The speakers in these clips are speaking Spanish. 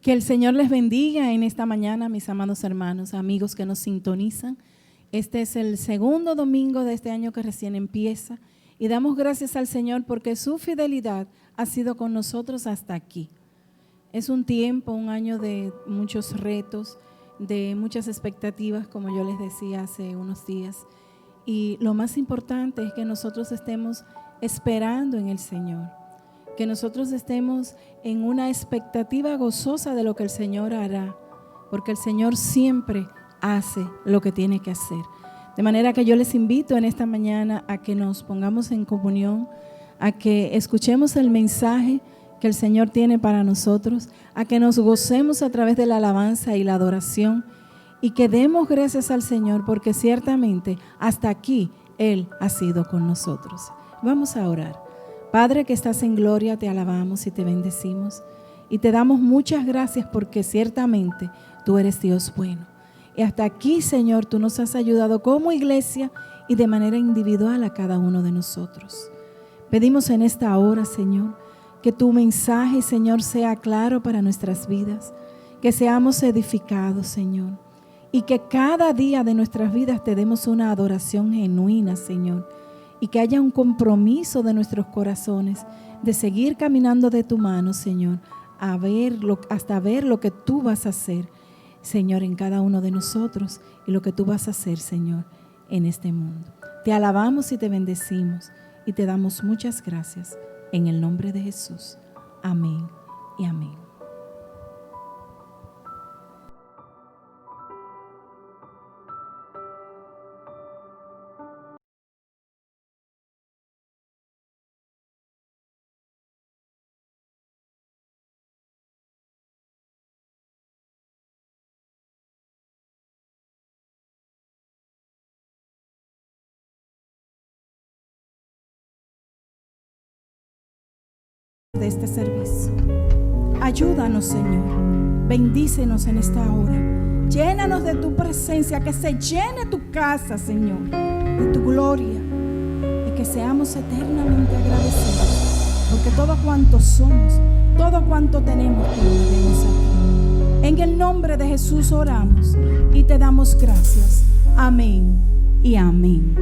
Que el Señor les bendiga en esta mañana, mis amados hermanos, amigos que nos sintonizan. Este es el segundo domingo de este año que recién empieza y damos gracias al Señor porque su fidelidad ha sido con nosotros hasta aquí. Es un tiempo, un año de muchos retos, de muchas expectativas, como yo les decía hace unos días. Y lo más importante es que nosotros estemos esperando en el Señor. Que nosotros estemos en una expectativa gozosa de lo que el Señor hará, porque el Señor siempre hace lo que tiene que hacer. De manera que yo les invito en esta mañana a que nos pongamos en comunión, a que escuchemos el mensaje que el Señor tiene para nosotros, a que nos gocemos a través de la alabanza y la adoración y que demos gracias al Señor porque ciertamente hasta aquí Él ha sido con nosotros. Vamos a orar. Padre que estás en gloria, te alabamos y te bendecimos y te damos muchas gracias porque ciertamente tú eres Dios bueno. Y hasta aquí, Señor, tú nos has ayudado como iglesia y de manera individual a cada uno de nosotros. Pedimos en esta hora, Señor, que tu mensaje, Señor, sea claro para nuestras vidas, que seamos edificados, Señor, y que cada día de nuestras vidas te demos una adoración genuina, Señor, y que haya un compromiso de nuestros corazones de seguir caminando de tu mano, Señor, hasta ver lo que tú vas a hacer, Señor, en cada uno de nosotros y lo que tú vas a hacer, Señor, en este mundo. Te alabamos y te bendecimos y te damos muchas gracias en el nombre de Jesús. Amén y amén. De este servicio. Ayúdanos, Señor. Bendícenos en esta hora. Llénanos de tu presencia, que se llene tu casa, Señor, de tu gloria y que seamos eternamente agradecidos porque todo cuanto somos, todo cuanto tenemos, te lo debemos a ti. En el nombre de Jesús oramos y te damos gracias. Amén y amén.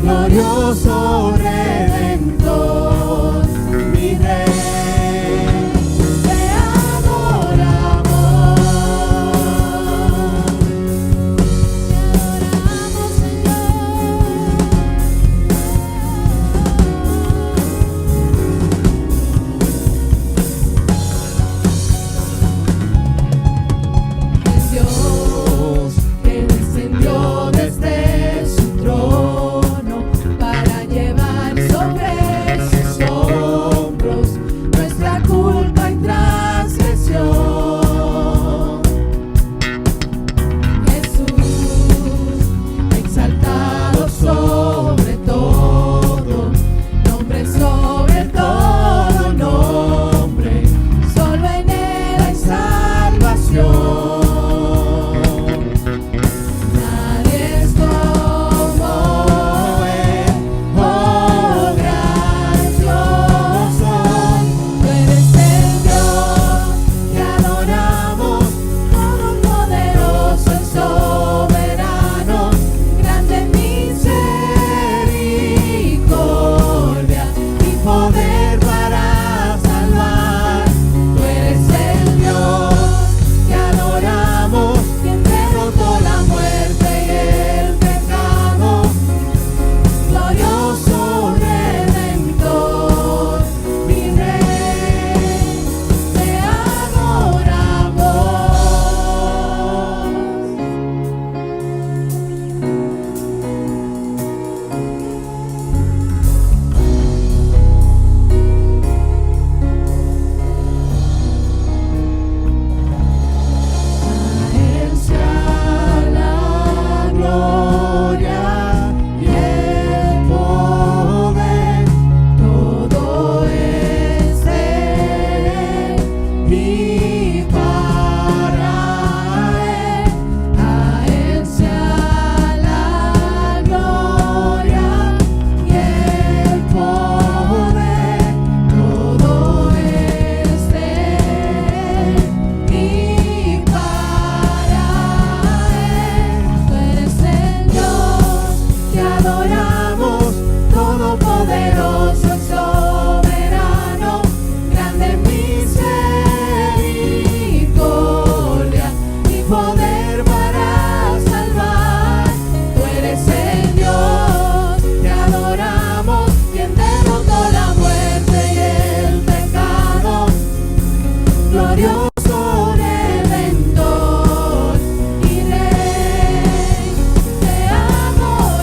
Glorioso Redentor, mi Rey, te adoramos, Señor. Dios que descendió desde su trono para llevar poder para salvar. Tú eres el Dios, te adoramos, quien derrotó la muerte y el pecado. Glorioso Redentor y Rey, te adoramos.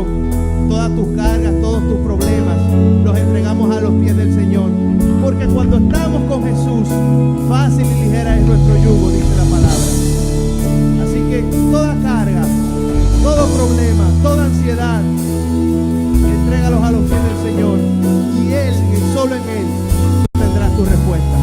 corazón, todas tus cargas, todos tus problemas, los entregamos a los pies del Señor. Porque cuando estamos con Jesús, fácil y ligera es nuestro yugo, dice la palabra. Así que toda carga, todo problema, toda ansiedad, entrégalos a los pies del Señor. Y Él, y solo en Él, tendrás tu respuesta.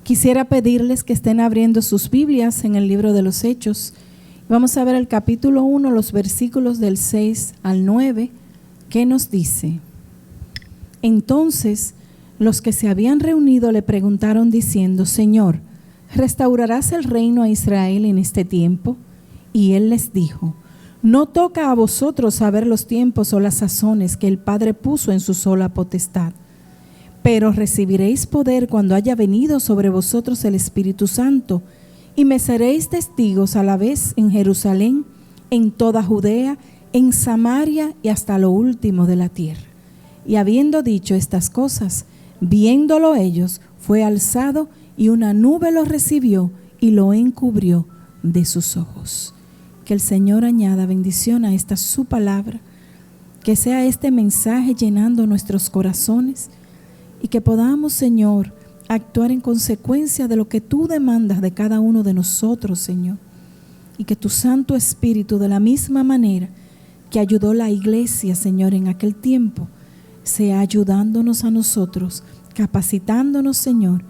Quisiera pedirles que estén abriendo sus Biblias en el libro de los Hechos. Vamos a ver el capítulo 1, los versículos del 6 al 9, que nos dice: Entonces los que se habían reunido le preguntaron diciendo: Señor, ¿restaurarás el reino a Israel en este tiempo? Y él les dijo: No toca a vosotros saber los tiempos o las sazones que el Padre puso en su sola potestad. Pero recibiréis poder cuando haya venido sobre vosotros el Espíritu Santo, y me seréis testigos a la vez en Jerusalén, en toda Judea, en Samaria y hasta lo último de la tierra. Y habiendo dicho estas cosas, viéndolo ellos, fue alzado y una nube lo recibió y lo encubrió de sus ojos. Que el Señor añada bendición a esta su palabra, que sea este mensaje llenando nuestros corazones, y que podamos, Señor, actuar en consecuencia de lo que tú demandas de cada uno de nosotros, Señor. Y que tu Santo Espíritu, de la misma manera que ayudó la iglesia, Señor, en aquel tiempo, sea ayudándonos a nosotros, capacitándonos, Señor,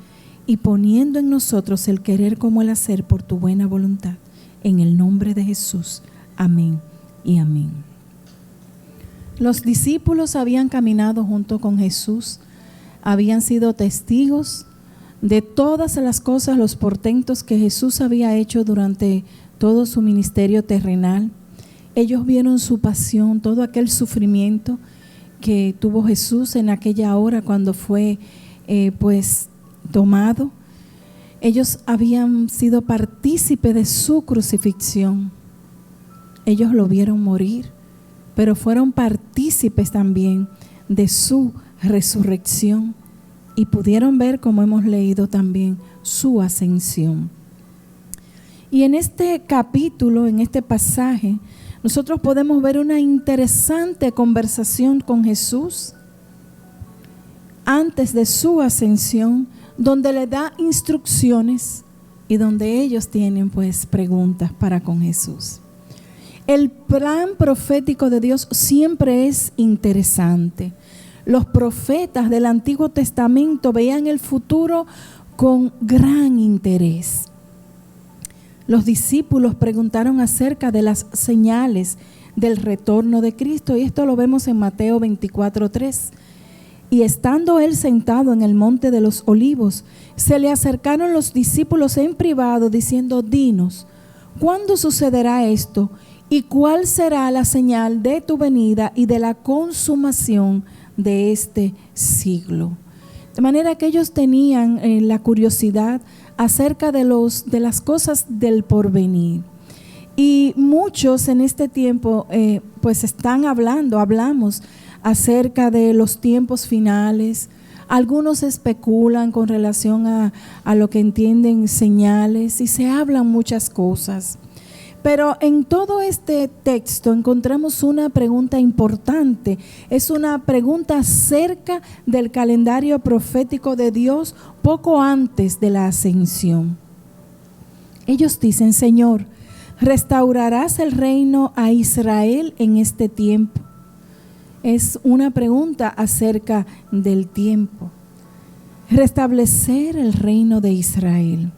y poniendo en nosotros el querer como el hacer por tu buena voluntad. En el nombre de Jesús. Amén y amén. Los discípulos habían caminado junto con Jesús, habían sido testigos de todas las cosas, los portentos que Jesús había hecho durante todo su ministerio terrenal. Ellos vieron su pasión, todo aquel sufrimiento que tuvo Jesús en aquella hora cuando fue tomado. Ellos habían sido partícipes de su crucifixión. Ellos lo vieron morir, pero fueron partícipes también de su resurrección y pudieron ver, como hemos leído también, su ascensión. Y en este capítulo, en este pasaje, nosotros podemos ver una interesante conversación con Jesús antes de su ascensión, donde le da instrucciones y donde ellos tienen pues preguntas para con Jesús. El plan profético de Dios siempre es interesante. Los profetas del Antiguo Testamento veían el futuro con gran interés. Los discípulos preguntaron acerca de las señales del retorno de Cristo, y esto lo vemos en Mateo 24:3. Y estando él sentado en el monte de los olivos, se le acercaron los discípulos en privado diciendo: dinos, ¿cuándo sucederá esto? ¿Y cuál será la señal de tu venida y de la consumación de este siglo? De manera que ellos tenían la curiosidad acerca de las cosas del porvenir. Y muchos en este tiempo pues hablamos acerca de los tiempos finales. Algunos especulan con relación a lo que entienden señales, y se hablan muchas cosas. Pero en todo este texto encontramos una pregunta importante. Es una pregunta acerca del calendario profético de Dios poco antes de la ascensión. Ellos dicen: Señor, ¿restaurarás el reino a Israel en este tiempo? Es una pregunta acerca del tiempo. Restablecer el reino de Israel.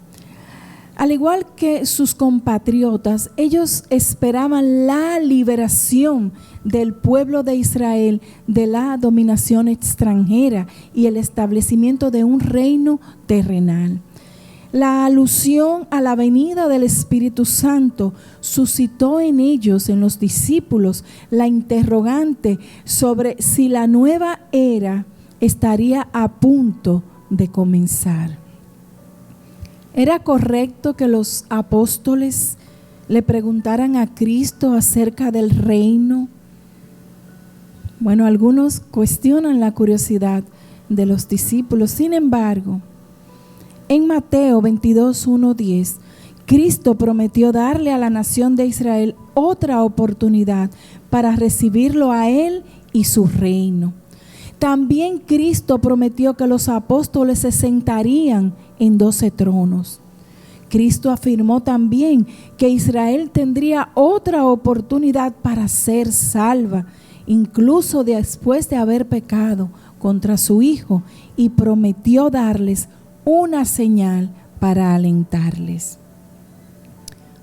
Al igual que sus compatriotas, ellos esperaban la liberación del pueblo de Israel de la dominación extranjera y el establecimiento de un reino terrenal. La alusión a la venida del Espíritu Santo suscitó en ellos, en los discípulos, la interrogante sobre si la nueva era estaría a punto de comenzar. ¿Era correcto que los apóstoles le preguntaran a Cristo acerca del reino? Bueno, algunos cuestionan la curiosidad de los discípulos. Sin embargo, en Mateo 22:1-10, Cristo prometió darle a la nación de Israel otra oportunidad para recibirlo a Él y su reino. También Cristo prometió que los apóstoles se sentarían en 12 tronos. Cristo afirmó también que Israel tendría otra oportunidad para ser salva, incluso después de haber pecado contra su Hijo, y prometió darles una señal para alentarles.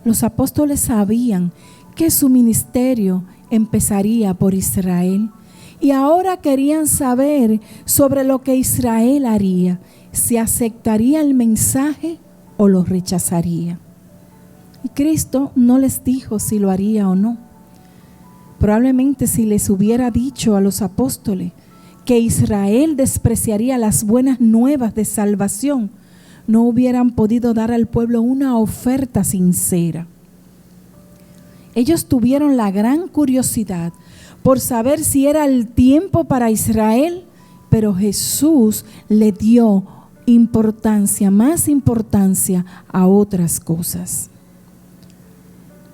Los apóstoles sabían que su ministerio empezaría por Israel, y ahora querían saber sobre lo que Israel haría, si aceptaría el mensaje o lo rechazaría. Y Cristo no les dijo si lo haría o no. Probablemente si les hubiera dicho a los apóstoles que Israel despreciaría las buenas nuevas de salvación, no hubieran podido dar al pueblo una oferta sincera. Ellos tuvieron la gran curiosidad por saber si era el tiempo para Israel, pero Jesús le dio más importancia a otras cosas.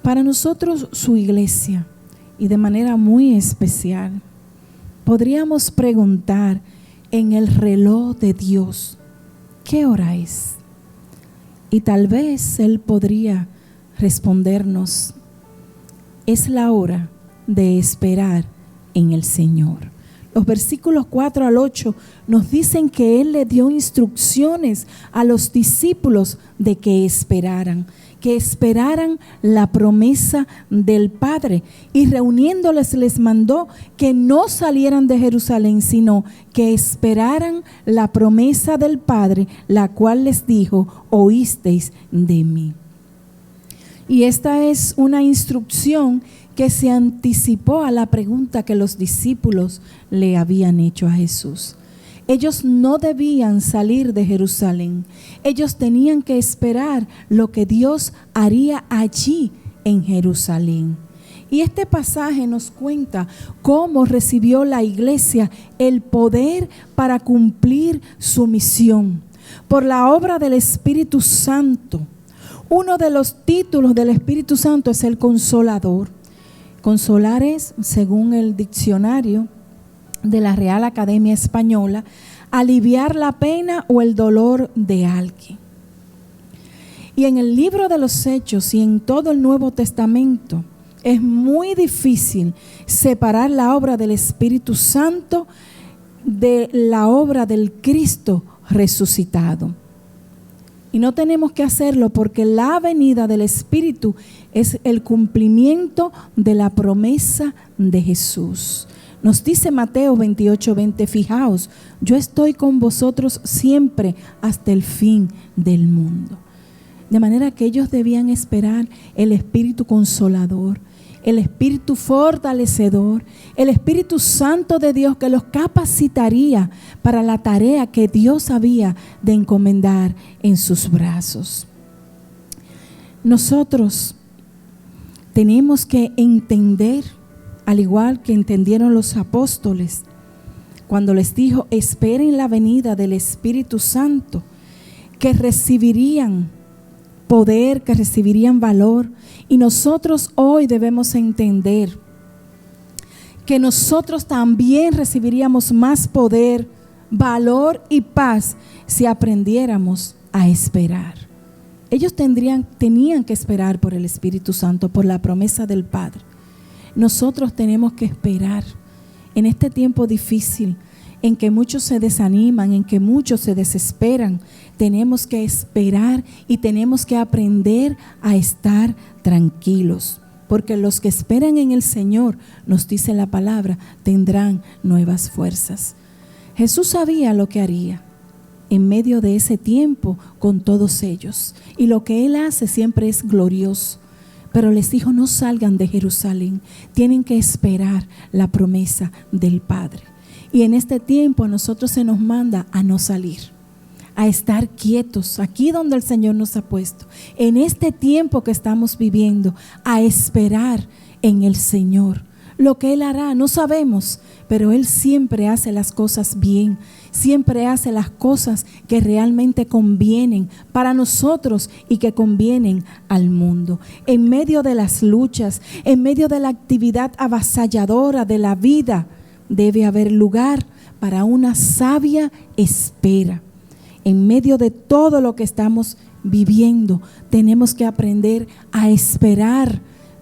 Para nosotros, su iglesia, y de manera muy especial, podríamos preguntar en el reloj de Dios: ¿qué hora es? Y tal vez Él podría respondernos: es la hora de esperar en el Señor. Los versículos 4-8 nos dicen que Él le dio instrucciones a los discípulos de que esperaran la promesa del Padre, y reuniéndoles les mandó que no salieran de Jerusalén, sino que esperaran la promesa del Padre, la cual les dijo: oísteis de mí. Y esta es una instrucción que se anticipó a la pregunta que los discípulos le habían hecho a Jesús. Ellos no debían salir de Jerusalén. Ellos tenían que esperar lo que Dios haría allí en Jerusalén. Y este pasaje nos cuenta cómo recibió la iglesia el poder para cumplir su misión por la obra del Espíritu Santo. Uno de los títulos del Espíritu Santo es el Consolador. Consolar es, según el diccionario, de la Real Academia Española, aliviar la pena o el dolor de alguien. Y en el libro de los Hechos y en todo el Nuevo Testamento es muy difícil separar la obra del Espíritu Santo de la obra del Cristo resucitado. Y no tenemos que hacerlo porque la venida del Espíritu es el cumplimiento de la promesa de Jesús. Nos dice Mateo 28:20, fijaos, yo estoy con vosotros siempre hasta el fin del mundo. De manera que ellos debían esperar el Espíritu Consolador, el Espíritu Fortalecedor, el Espíritu Santo de Dios que los capacitaría para la tarea que Dios había de encomendar en sus brazos. Nosotros tenemos que entender, al igual que entendieron los apóstoles, cuando les dijo, esperen la venida del Espíritu Santo, que recibirían poder, que recibirían valor. Y nosotros hoy debemos entender que nosotros también recibiríamos más poder, valor y paz si aprendiéramos a esperar. Ellos tenían que esperar por el Espíritu Santo, por la promesa del Padre. Nosotros tenemos que esperar en este tiempo difícil, en que muchos se desaniman, en que muchos se desesperan. Tenemos que esperar y tenemos que aprender a estar tranquilos, porque los que esperan en el Señor, nos dice la palabra, tendrán nuevas fuerzas. Jesús sabía lo que haría en medio de ese tiempo con todos ellos, y lo que Él hace siempre es glorioso. Pero les dijo, no salgan de Jerusalén, tienen que esperar la promesa del Padre. Y en este tiempo a nosotros se nos manda a no salir, a estar quietos, aquí donde el Señor nos ha puesto. En este tiempo que estamos viviendo, a esperar en el Señor. Lo que Él hará, no sabemos, pero Él siempre hace las cosas bien. Siempre hace las cosas que realmente convienen para nosotros y que convienen al mundo. En medio de las luchas, en medio de la actividad avasalladora de la vida, debe haber lugar para una sabia espera. En medio de todo lo que estamos viviendo, tenemos que aprender a esperar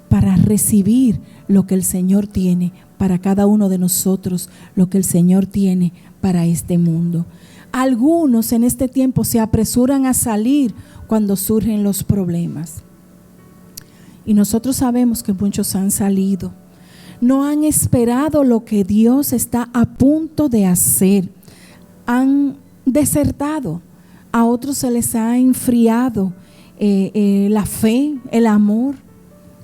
para recibir lo que el Señor tiene para cada uno de nosotros, lo que el Señor tiene para este mundo. Algunos en este tiempo se apresuran a salir cuando surgen los problemas. Y nosotros sabemos que muchos han salido. No han esperado lo que Dios está a punto de hacer. Han desertado. A otros se les ha enfriado la fe, el amor,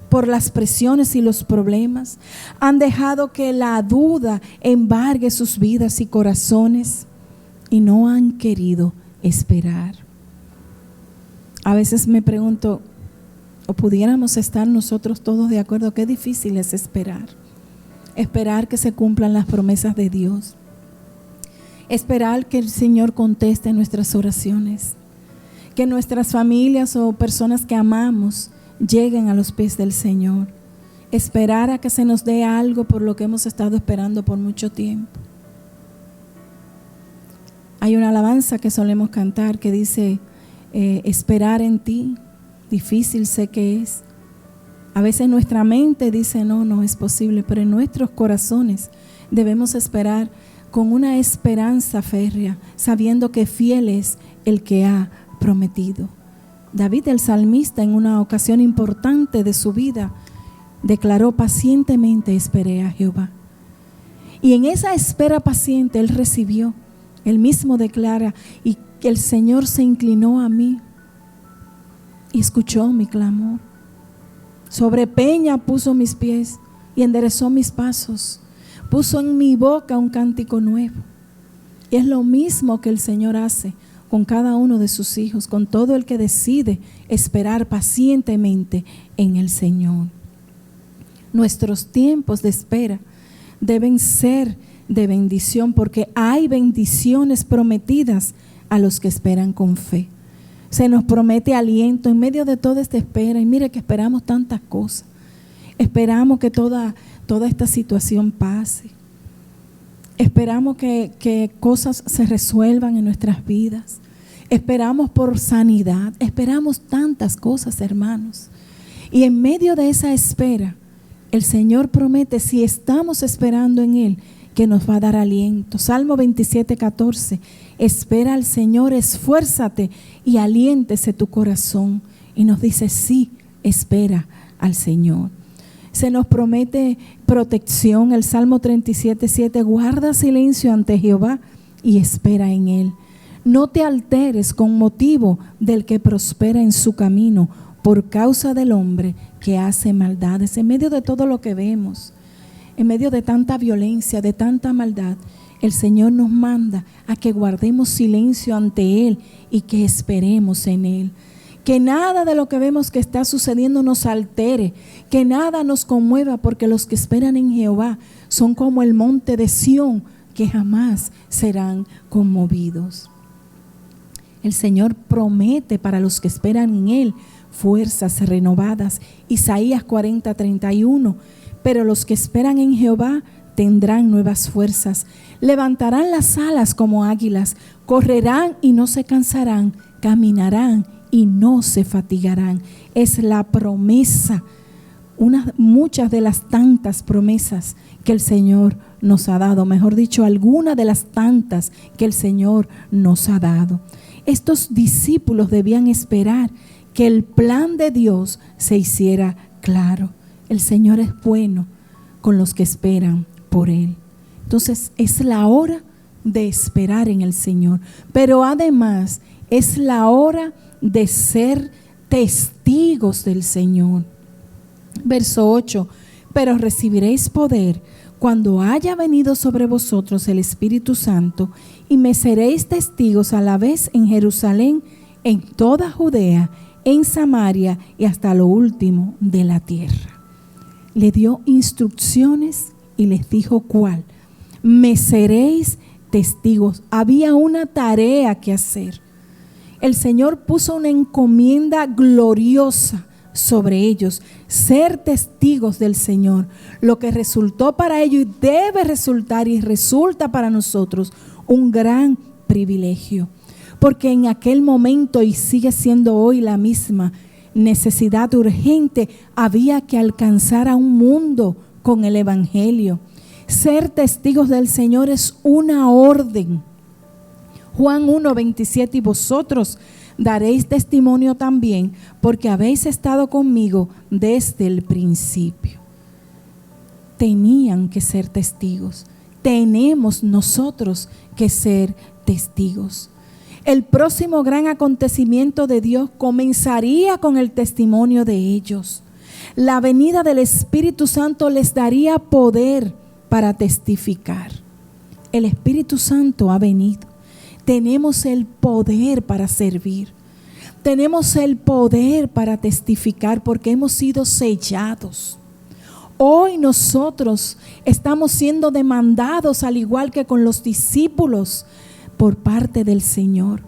por las presiones y los problemas. Han dejado que la duda embargue sus vidas y corazones y no han querido esperar. A veces me pregunto, ¿o pudiéramos estar nosotros todos de acuerdo? Qué difícil es esperar. Esperar que se cumplan las promesas de Dios. Esperar que el Señor conteste nuestras oraciones. Que nuestras familias o personas que amamos lleguen a los pies del Señor. Esperar a que se nos dé algo por lo que hemos estado esperando por mucho tiempo. Hay una alabanza que solemos cantar que dice, esperar en ti, difícil sé que es. A veces nuestra mente dice, no es posible, pero en nuestros corazones debemos esperar con una esperanza férrea, sabiendo que fiel es el que ha prometido. David, el salmista, en una ocasión importante de su vida, declaró, pacientemente esperé a Jehová. Y en esa espera paciente él recibió. Él mismo declara, y que el Señor se inclinó a mí y escuchó mi clamor. Sobre peña puso mis pies y enderezó mis pasos. Puso en mi boca un cántico nuevo. Y es lo mismo que el Señor hace con cada uno de sus hijos, con todo el que decide esperar pacientemente en el Señor. Nuestros tiempos de espera deben ser de bendición, porque hay bendiciones prometidas a los que esperan con fe. Se nos promete aliento en medio de toda esta espera, y mire que esperamos tantas cosas. Esperamos que toda esta situación pase. Esperamos que cosas se resuelvan en nuestras vidas. Esperamos por sanidad. Esperamos tantas cosas, hermanos. Y en medio de esa espera, el Señor promete, si estamos esperando en Él, que nos va a dar aliento. Salmo 27:14. Espera al Señor, esfuérzate y aliéntese tu corazón. Y nos dice, sí, espera al Señor. Se nos promete protección. El Salmo 37:7. Guarda silencio ante Jehová y espera en Él. No te alteres con motivo del que prospera en su camino, por causa del hombre que hace maldades. En medio de todo lo que vemos, en medio de tanta violencia, de tanta maldad, el Señor nos manda a que guardemos silencio ante Él y que esperemos en Él. Que nada de lo que vemos que está sucediendo nos altere, que nada nos conmueva, porque los que esperan en Jehová son como el monte de Sión, que jamás serán conmovidos. El Señor promete para los que esperan en Él fuerzas renovadas. Isaías 40:31. Pero los que esperan en Jehová tendrán nuevas fuerzas, levantarán las alas como águilas, correrán y no se cansarán, caminarán y no se fatigarán. Es la promesa, muchas de las tantas promesas que el Señor nos ha dado, mejor dicho, algunas de las tantas que el Señor nos ha dado. Estos discípulos debían esperar que el plan de Dios se hiciera claro. El Señor es bueno con los que esperan por Él. Entonces es la hora de esperar en el Señor, pero además es la hora de ser testigos del Señor. Verso 8. Pero recibiréis poder cuando haya venido sobre vosotros el Espíritu Santo, y me seréis testigos a la vez en Jerusalén, en toda Judea, en Samaria y hasta lo último de la tierra. Le dio instrucciones y les dijo cuál. Me seréis testigos. Había una tarea que hacer. El Señor puso una encomienda gloriosa sobre ellos, ser testigos del Señor, lo que resultó para ellos y debe resultar y resulta para nosotros un gran privilegio, porque en aquel momento, y sigue siendo hoy la misma necesidad urgente, había que alcanzar a un mundo con el Evangelio. Ser testigos del Señor es una orden. Juan 1:27, y vosotros daréis testimonio también, porque habéis estado conmigo desde el principio. Tenían que ser testigos. Tenemos nosotros que ser testigos. El próximo gran acontecimiento de Dios comenzaría con el testimonio de ellos. La venida del Espíritu Santo les daría poder para testificar. El Espíritu Santo ha venido. Tenemos el poder para servir. Tenemos el poder para testificar porque hemos sido sellados. Hoy nosotros estamos siendo demandados, al igual que con los discípulos, por parte del Señor,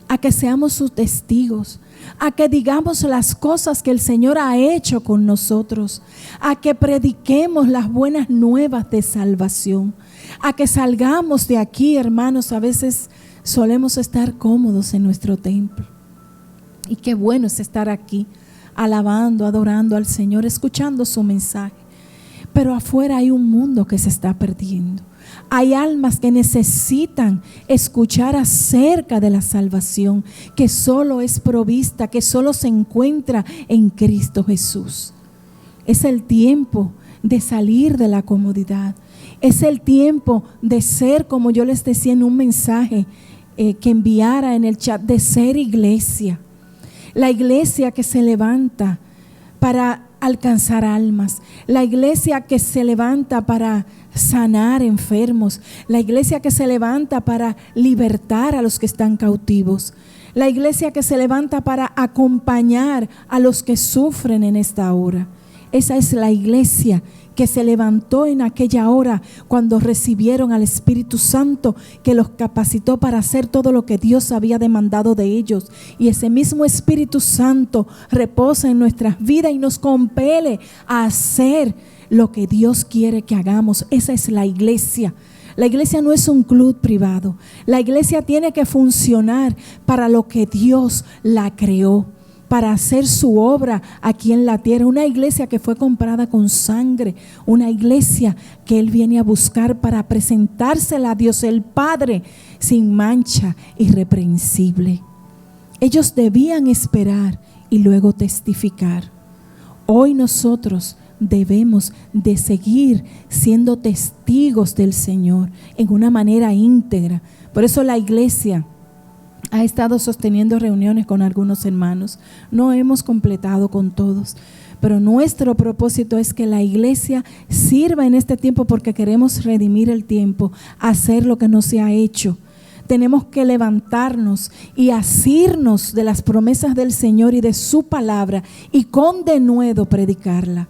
a que seamos sus testigos, a que digamos las cosas que el Señor ha hecho con nosotros, a que prediquemos las buenas nuevas de salvación, a que salgamos de aquí, hermanos. A veces solemos estar cómodos en nuestro templo, y qué bueno es estar aquí, alabando, adorando al Señor, escuchando su mensaje, pero afuera hay un mundo que se está perdiendo. Hay almas que necesitan escuchar acerca de la salvación, que solo es provista, que solo se encuentra en Cristo Jesús. Es el tiempo de salir de la comodidad. Es el tiempo de ser, como yo les decía en un mensaje que enviara en el chat, de ser iglesia. La iglesia que se levanta para alcanzar almas. La iglesia que se levanta para sanar enfermos. La iglesia que se levanta para libertar a los que están cautivos. La iglesia que se levanta para acompañar a los que sufren en esta hora. Esa es la iglesia que se levantó en aquella hora cuando recibieron al Espíritu Santo, que los capacitó para hacer todo lo que Dios había demandado de ellos. Y ese mismo Espíritu Santo reposa en nuestras vidas y nos compele a hacer lo que Dios quiere que hagamos. Esa es la iglesia La iglesia no es un club privado. La iglesia tiene que funcionar para lo que Dios la creó, para hacer su obra aquí en la tierra. Una iglesia que fue comprada con sangre, una iglesia que Él viene a buscar para presentársela a Dios el Padre sin mancha, irreprensible. Ellos debían esperar y luego testificar. Hoy nosotros debemos de seguir siendo testigos del Señor en una manera íntegra. Por eso la iglesia ha estado sosteniendo reuniones con algunos hermanos. No hemos completado con todos, pero nuestro propósito es que la iglesia sirva en este tiempo, porque queremos redimir el tiempo, hacer lo que no se ha hecho. Tenemos que levantarnos y asirnos de las promesas del Señor y de su palabra, y con denuedo predicarla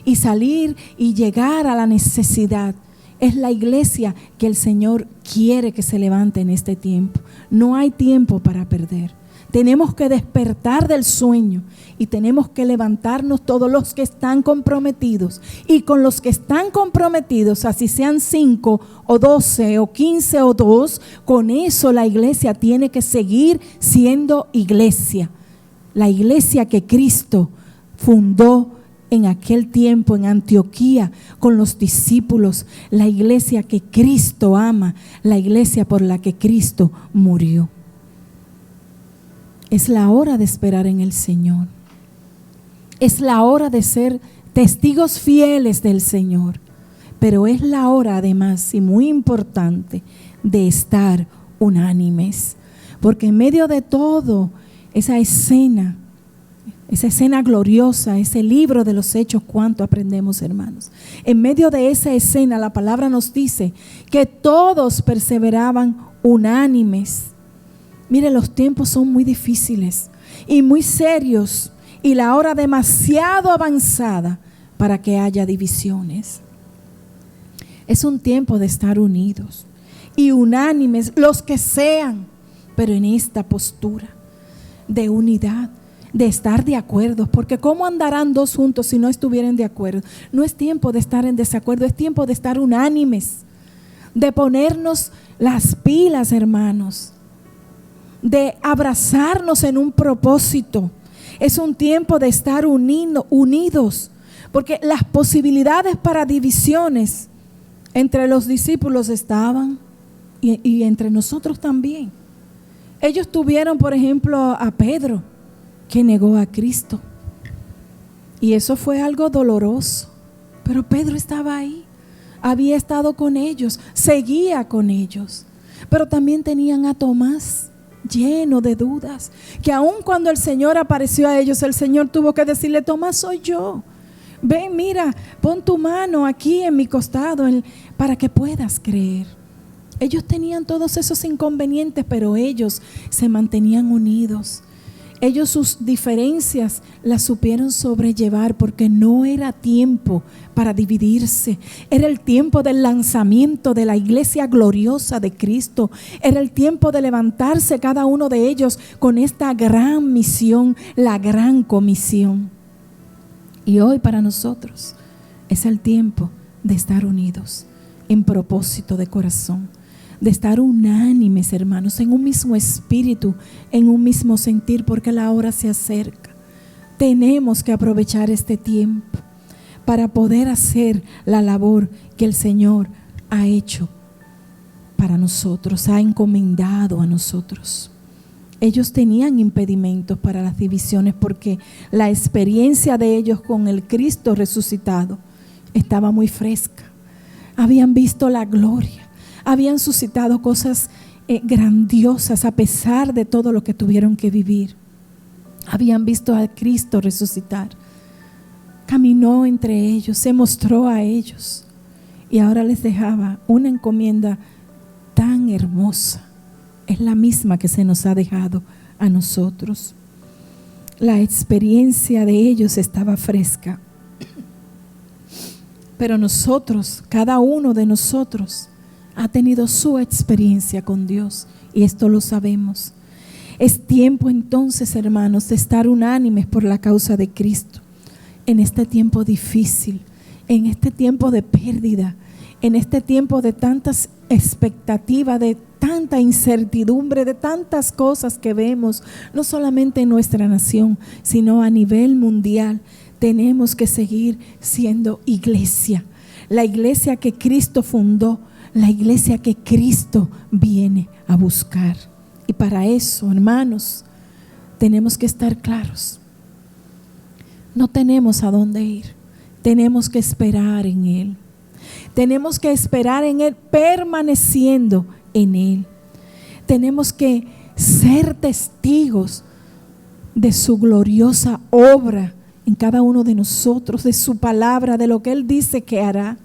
y salir y llegar a la necesidad. Es la iglesia que el Señor quiere que se levante en este tiempo. No hay tiempo para perder. Tenemos que despertar del sueño y tenemos que levantarnos todos los que están comprometidos. Y con los que están comprometidos, así sean 5 o 12 o 15 o 2, con eso la iglesia tiene que seguir siendo iglesia. La iglesia que Cristo fundó en aquel tiempo en Antioquía con los discípulos, la iglesia que Cristo ama, la iglesia por la que Cristo murió. Es la hora de esperar en el Señor. Es la hora de ser testigos fieles del Señor. Pero es la hora, además, y muy importante, de estar unánimes. Porque en medio de todo, esa escena gloriosa, ese libro de los Hechos, cuánto aprendemos, hermanos. En medio de esa escena, la palabra nos dice que todos perseveraban unánimes. Mire, los tiempos son muy difíciles y muy serios, y la hora demasiado avanzada para que haya divisiones. Es un tiempo de estar unidos y unánimes, los que sean, pero en esta postura de unidad, de estar de acuerdo, porque ¿cómo andarán dos juntos si no estuvieran de acuerdo? No es tiempo de estar en desacuerdo, es tiempo de estar unánimes, de ponernos las pilas, hermanos, de abrazarnos en un propósito. Es un tiempo de estar unidos, porque las posibilidades para divisiones entre los discípulos estaban y entre nosotros también. Ellos tuvieron, por ejemplo, a Pedro, que negó a Cristo, y eso fue algo doloroso, pero Pedro estaba ahí, había estado con ellos, seguía con ellos. Pero también tenían a Tomás, lleno de dudas, que aun cuando el Señor apareció a ellos, el Señor tuvo que decirle: Tomás, soy yo, ven, mira, pon tu mano aquí en mi costado para que puedas creer. Ellos tenían todos esos inconvenientes, pero ellos se mantenían unidos. Ellos sus diferencias las supieron sobrellevar, porque no era tiempo para dividirse. Era el tiempo del lanzamiento de la iglesia gloriosa de Cristo. Era el tiempo de levantarse cada uno de ellos con esta gran misión, la gran comisión. Y hoy para nosotros es el tiempo de estar unidos en propósito de corazón, de estar unánimes, hermanos, en un mismo espíritu, en un mismo sentir, porque la hora se acerca. Tenemos que aprovechar este tiempo para poder hacer la labor que el Señor ha hecho para nosotros, ha encomendado a nosotros. Ellos tenían impedimentos para las divisiones, porque la experiencia de ellos con el Cristo resucitado estaba muy fresca. Habían visto la gloria, habían suscitado cosas grandiosas a pesar de todo lo que tuvieron que vivir. Habían visto a Cristo resucitar. Caminó entre ellos, se mostró a ellos, y ahora les dejaba una encomienda tan hermosa. Es la misma que se nos ha dejado a nosotros. La experiencia de ellos estaba fresca, pero nosotros, cada uno de nosotros, ha tenido su experiencia con Dios, y esto lo sabemos. Es tiempo entonces, hermanos, de estar unánimes por la causa de Cristo en este tiempo difícil, en este tiempo de pérdida, en este tiempo de tantas expectativas, de tanta incertidumbre, de tantas cosas que vemos, no solamente en nuestra nación, sino a nivel mundial, tenemos que seguir siendo iglesia. La iglesia que Cristo fundó, la iglesia que Cristo viene a buscar. Y para eso, hermanos, tenemos que estar claros. No tenemos a dónde ir. Tenemos que esperar en Él. Tenemos que esperar en Él, permaneciendo en Él. Tenemos que ser testigos de su gloriosa obra en cada uno de nosotros, de su palabra, de lo que Él dice que hará,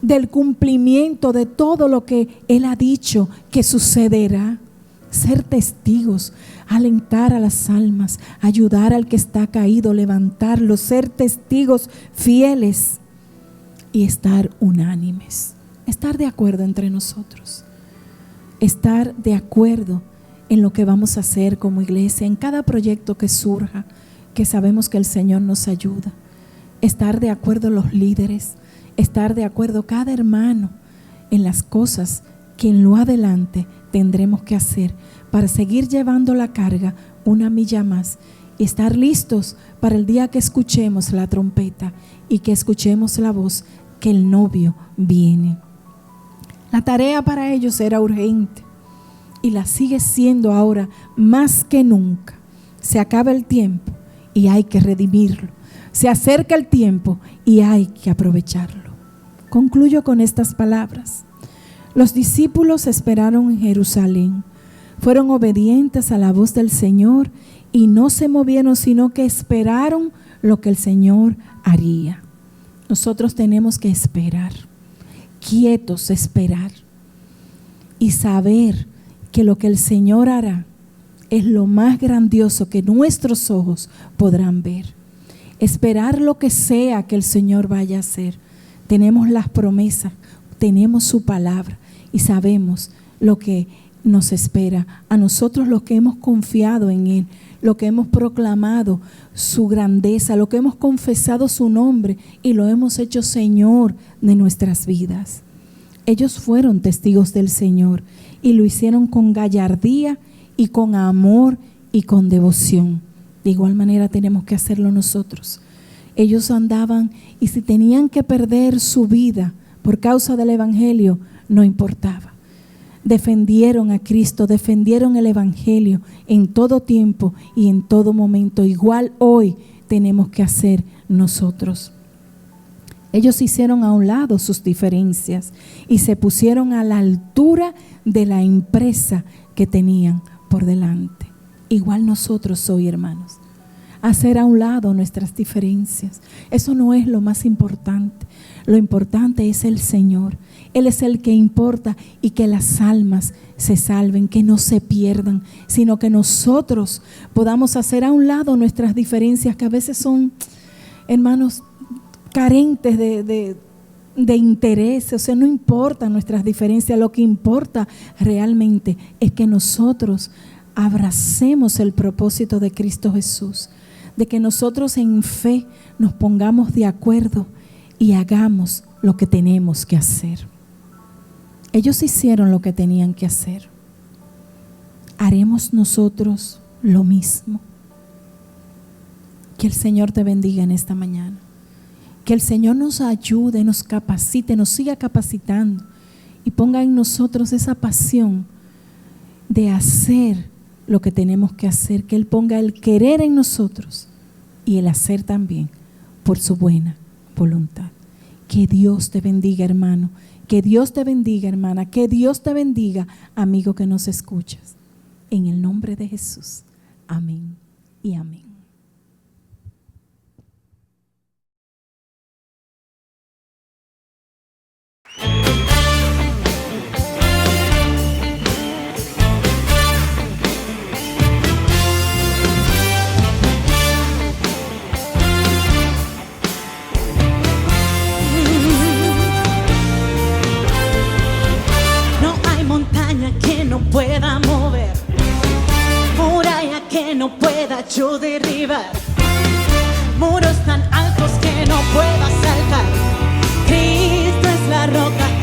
del cumplimiento de todo lo que Él ha dicho que sucederá. Ser testigos, alentar a las almas, ayudar al que está caído, levantarlo, ser testigos fieles y estar unánimes, estar de acuerdo entre nosotros, estar de acuerdo en lo que vamos a hacer como iglesia, en cada proyecto que surja, que sabemos que el Señor nos ayuda, estar de acuerdo los líderes, estar de acuerdo cada hermano en las cosas que en lo adelante tendremos que hacer para seguir llevando la carga una milla más y estar listos para el día que escuchemos la trompeta y que escuchemos la voz que el novio viene. La tarea para ellos era urgente y la sigue siendo ahora más que nunca. Se acaba el tiempo y hay que redimirlo. Se acerca el tiempo y hay que aprovecharlo. Concluyo con estas palabras. Los discípulos esperaron en Jerusalén, fueron obedientes a la voz del Señor y no se movieron, sino que esperaron lo que el Señor haría. Nosotros tenemos que esperar, quietos esperar y saber que lo que el Señor hará es lo más grandioso que nuestros ojos podrán ver. Esperar lo que sea que el Señor vaya a hacer. Tenemos las promesas, tenemos su palabra y sabemos lo que nos espera. A nosotros los que hemos confiado en Él, lo que hemos proclamado su grandeza, lo que hemos confesado su nombre y lo hemos hecho Señor de nuestras vidas. Ellos fueron testigos del Señor y lo hicieron con gallardía y con amor y con devoción. De igual manera tenemos que hacerlo nosotros. Ellos andaban y si tenían que perder su vida por causa del Evangelio, no importaba. Defendieron a Cristo, defendieron el Evangelio en todo tiempo y en todo momento. Igual hoy tenemos que hacer nosotros. Ellos hicieron a un lado sus diferencias y se pusieron a la altura de la empresa que tenían por delante. Igual nosotros hoy, hermanos, hacer a un lado nuestras diferencias. Eso no es lo más importante. Lo importante es el Señor. Él es el que importa y que las almas se salven, que no se pierdan, sino que nosotros podamos hacer a un lado nuestras diferencias que a veces son, hermanos, carentes de interés. O sea, no importan nuestras diferencias. Lo que importa realmente es que nosotros abracemos el propósito de Cristo Jesús, de que nosotros en fe nos pongamos de acuerdo y hagamos lo que tenemos que hacer. Ellos hicieron lo que tenían que hacer. ¿Haremos nosotros lo mismo? Que el Señor te bendiga en esta mañana. Que el Señor nos ayude, nos capacite, nos siga capacitando y ponga en nosotros esa pasión de hacer lo que tenemos que hacer. Que Él ponga el querer en nosotros y el hacer también por su buena voluntad. Que Dios te bendiga, hermano. Que Dios te bendiga, hermana. Que Dios te bendiga, amigo que nos escuchas. En el nombre de Jesús. Amén y amén. Que no pueda mover, muralla que no pueda yo derribar, muros tan altos que no pueda saltar. Cristo es la roca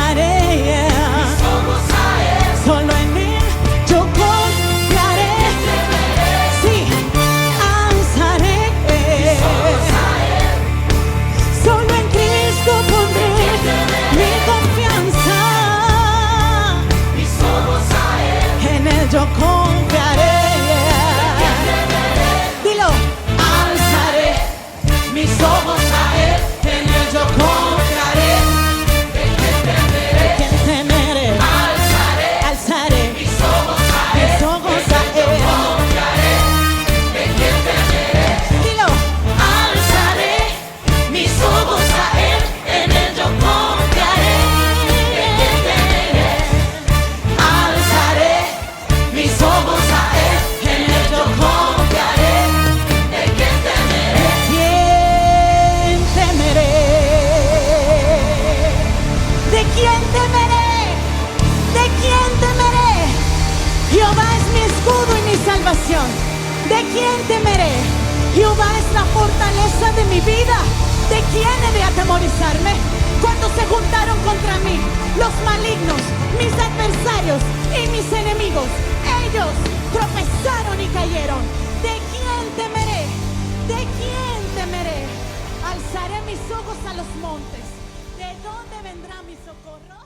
alzaré mis ojos a Él. Solo en Él yo confiaré. Sí, alzaré mis ojos a Él. Solo en Cristo pondré mi confianza. Mis ojos a Él. En Él yo confiaré. Dilo, alzaré mis ojos a Él. En Él yo confiaré. ¿De quién temeré? Alzaré mis ojos a Él. Dilo, alzaré mis ojos a Él. En Él yo confiaré. Alzaré mis ojos a Él. En Él yo confiaré. ¿De quién temeré? ¿De quién temeré? ¿De quién temeré? Jehová es mi escudo y mi salvación. ¿De quién temeré? Jehová es la fortaleza de mi vida. ¿De quién he de atemorizarme? Cuando se juntaron contra mí los malignos, mis adversarios y mis enemigos, ellos tropezaron y cayeron. ¿De quién temeré? ¿De quién temeré? Alzaré mis ojos a los montes. ¿De dónde vendrá mi socorro?